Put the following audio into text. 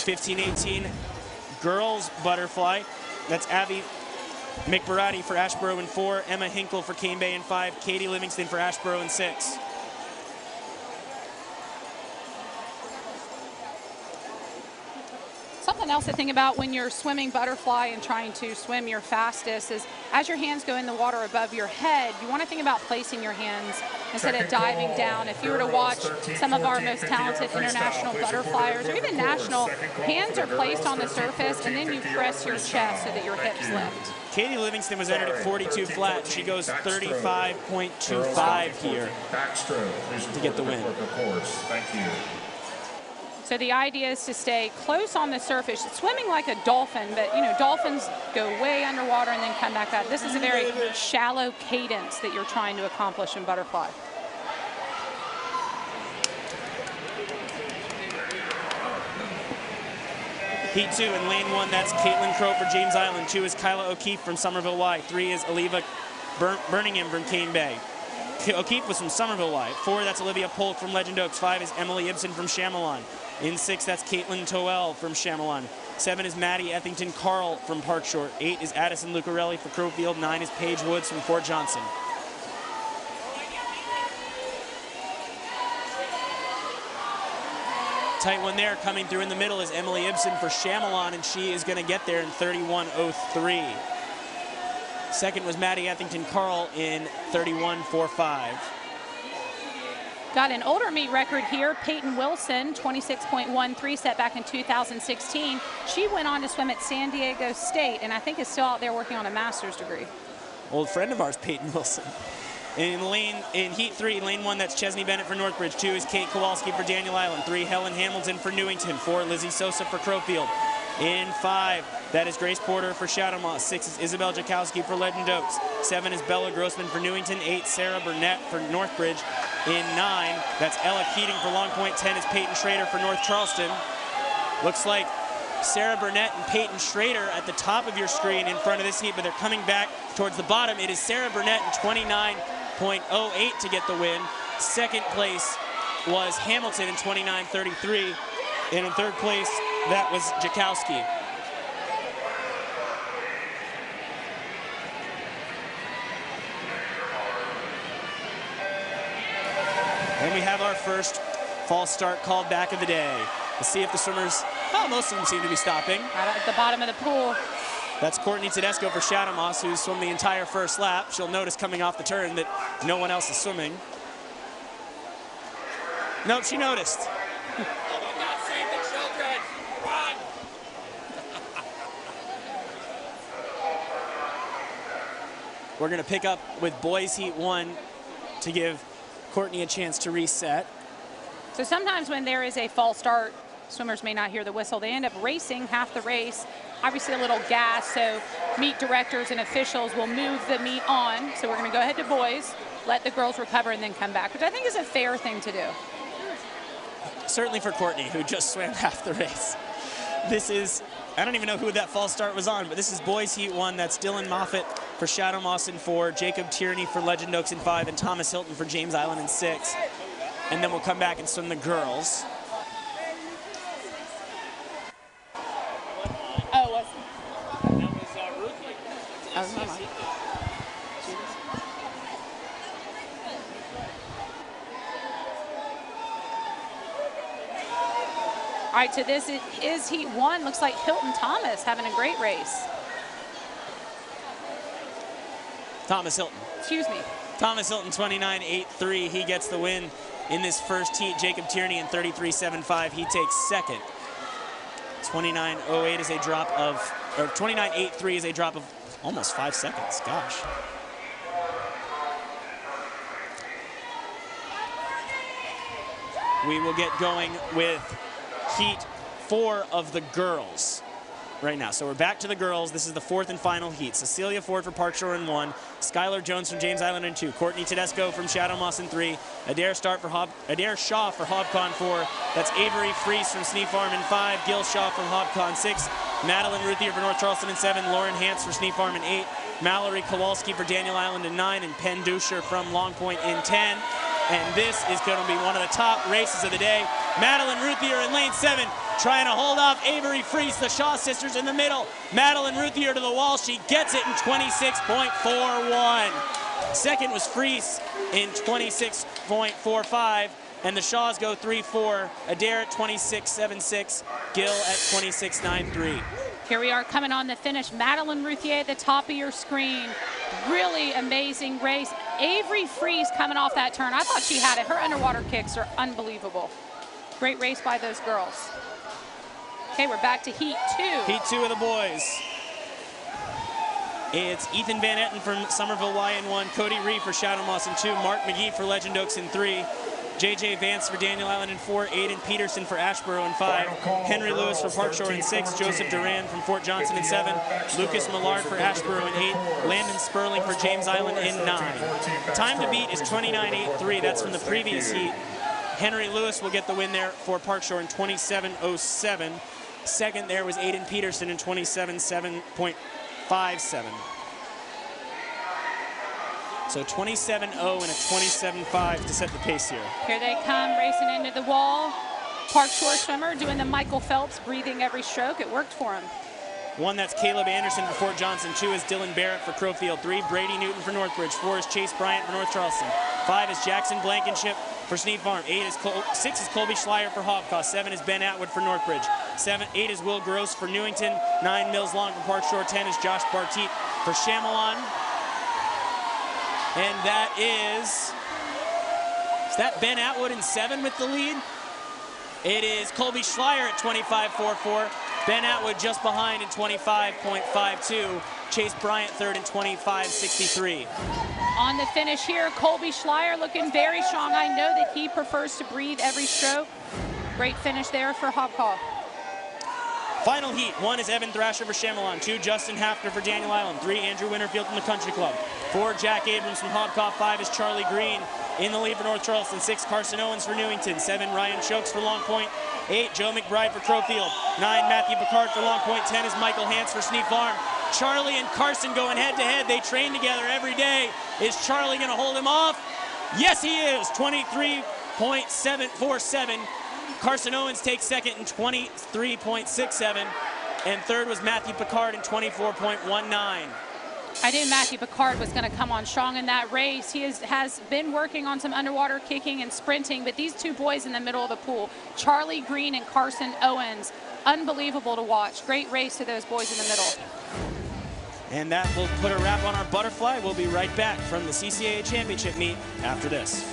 15-18 girls butterfly. That's Abby McBarati for Ashboro in 4, Emma Hinkle for Cane Bay in 5, Katie Livingston for Ashboro in 6. Something else to think about when you're swimming butterfly and trying to swim your fastest is as your hands go in the water above your head, you want to think about placing your hands instead of diving down. If you were to watch some of our most talented international butterfliers or even national, hands are placed on the surface and then you press your chest so that your hips lift. Katie Livingston was entered at 42 flat. She goes 35.25 here to get the win. Thank you. So the idea is to stay close on the surface, swimming like a dolphin, but you know, dolphins go way underwater and then come back up. This is a very shallow cadence that you're trying to accomplish in butterfly. Heat 2 in lane 1, that's Caitlin Crow for James Island. 2 is Kyla O'Keefe from Somerville Y. 3 is Oliva Birmingham from Cane Bay. O'Keefe was from Somerville Y. 4, that's Olivia Polk from Legend Oaks. 5 is Emily Ibsen from Chamelon. In 6, that's Caitlin Toel from Chamelon. 7 is Maddie Ethington Carl from Park Shore. 8 is Addison Lucarelli for Crowfield. 9 is Paige Woods from Fort Johnson. Tight one there. Coming through in the middle is Emily Ibsen for Chamelon, and she is going to get there in 31.03. Second was Maddie Ethington Carl in 31.45. Got an older meet record here. Peyton Wilson, 26.13, set back in 2016. She went on to swim at San Diego State, and I think is still out there working on a master's degree. Old friend of ours, Peyton Wilson. In Heat 3, lane 1, that's Chesney Bennett for Northbridge. 2 is Kate Kowalski for Daniel Island. 3, Helen Hamilton for Newington. 4, Lizzie Sosa for Crowfield. In 5, that is Grace Porter for Shadowmoss. 6 is Isabel Jakowski for Legend Oaks. 7 is Bella Grossman for Newington. 8, Sarah Burnett for Northbridge. In 9, that's Ella Keating for Long Point. 10 is Peyton Schrader for North Charleston. Looks like Sarah Burnett and Peyton Schrader at the top of your screen in front of this heat, but they're coming back towards the bottom. It is Sarah Burnett in 29.08 to get the win. Second place was Hamilton in 29.33. And in third place, that was Jakowski. And we have our first false start called back of the day. Let's see if the swimmers, well, most of them seem to be stopping. Right at the bottom of the pool. That's Courtney Tedesco for Shadowmoss, who's swum the entire first lap. She'll notice coming off the turn that no one else is swimming. Nope, she noticed. We're going to pick up with boys Heat 1 to give Courtney a chance to reset. So sometimes when there is a false start, swimmers may not hear the whistle. They end up racing half the race. Obviously a little gas, so meet directors and officials will move the meet on. So we're going to go ahead to boys, let the girls recover, and then come back, which I think is a fair thing to do. Certainly for Courtney, who just swam half the race. This is, I don't even know who that false start was on, but this is boys Heat 1. That's Dylan Moffitt for Shadowmoss in 4, Jacob Tierney for Legend Oaks in 5, and Thomas Hilton for James Island in 6. And then we'll come back and swim the girls. Oh, was that was Ruth? All right, so this is Heat 1. Looks like Hilton Thomas having a great race. Thomas Hilton. Excuse me. Thomas Hilton, 29.83. He gets the win in this first heat. Jacob Tierney in 33.75. He takes second. 29.08 is a drop of, or 29.83 is a drop of almost 5 seconds. Gosh. We will get going with Heat 4 of the girls right now. So we're back to the girls. This is the fourth and final heat. Cecilia Ford for Park Shore in 1, Skylar Jones from James Island in 2, Courtney Tedesco from Shadowmoss in 3, Adair Shaw for Hobcon 4, that's Avery Freese from Sneak Farm in 5, Gil Shaw from Hobcon 6, Madeline Ruthier for North Charleston in 7, Lauren Hance for Sneak Farm in 8, Mallory Kowalski for Daniel Island in 9, and Penn Dusher from Long Point in 10. And this is going to be one of the top races of the day. Madeline Ruthier in lane 7 trying to hold off Avery Freese, the Shaw sisters in the middle. Madeline Ruthier to the wall. She gets it in 26.41. Second was Freese in 26.45. And the Shaws go 3-4. Adair at 26.76. Gill at 26.93. Here we are coming on the finish. Madeline Ruthier at the top of your screen. Really amazing race. Avery Freese coming off that turn. I thought she had it. Her underwater kicks are unbelievable. Great race by those girls. Okay, we're back to Heat 2. Heat 2 of the boys. It's Ethan Van Etten from Somerville Y in 1, Cody Reeve for Shadow Moss in 2, Mark McGee for Legend Oaks in 3, JJ Vance for Daniel Island in 4, Aiden Peterson for Ashboro in 5, Henry Lewis for Park Shore in 6, Joseph Duran from Fort Johnson in 7, Lucas Millard for Ashboro in 8, Landon Sperling for James Island in 9. Time to beat is 29.83. That's from the previous heat. Henry Lewis will get the win there for Park Shore in 27.07. Second there was Aiden Peterson in 27.57. So 27.0 and a 27.5 to set the pace here. Here they come racing into the wall. Park Shore swimmer doing the Michael Phelps, breathing every stroke. It worked for him. 1, that's Caleb Anderson for Fort Johnson. 2 is Dylan Barrett for Crowfield. 3, Brady Newton for Northbridge. 4 is Chase Bryant for North Charleston. 5 is Jackson Blankenship for Sneed Farm. 6 is Colby Schleier for Hobcost. 7 is Ben Atwood for Northbridge. 8 is Will Gross for Newington. 9, Mills Long for Park Shore. 10 is Josh Barteet for Chamelon. And that is that Ben Atwood in 7 with the lead? It is Colby Schleier at 25.44. Ben Atwood just behind in 25.52. Chase Bryant third in 25.63. On the finish here, Colby Schleier looking very strong. I know that he prefers to breathe every stroke. Great finish there for Hobcaw. Final heat, 1 is Evan Thrasher for Chamelon, 2 Justin Hafner for Daniel Island, 3 Andrew Winterfield from the Country Club, 4 Jack Abrams from Hobcaw, 5 is Charlie Green in the lead for North Charleston, 6 Carson Owens for Newington, 7 Ryan Chokes for Long Point, 8 Joe McBride for Crowfield, 9 Matthew Picard for Long Point, 10 is Michael Hance for Sneed Farm. Charlie and Carson going head to head. They train together every day. Is Charlie going to hold him off? Yes, he is. 23.747. Carson Owens takes second in 23.67. And third was Matthew Picard in 24.19. I knew Matthew Picard was going to come on strong in that race. He has been working on some underwater kicking and sprinting, but these two boys in the middle of the pool, Charlie Green and Carson Owens, unbelievable to watch. Great race to those boys in the middle. And that will put a wrap on our butterfly. We'll be right back from the CCAA Championship meet after this.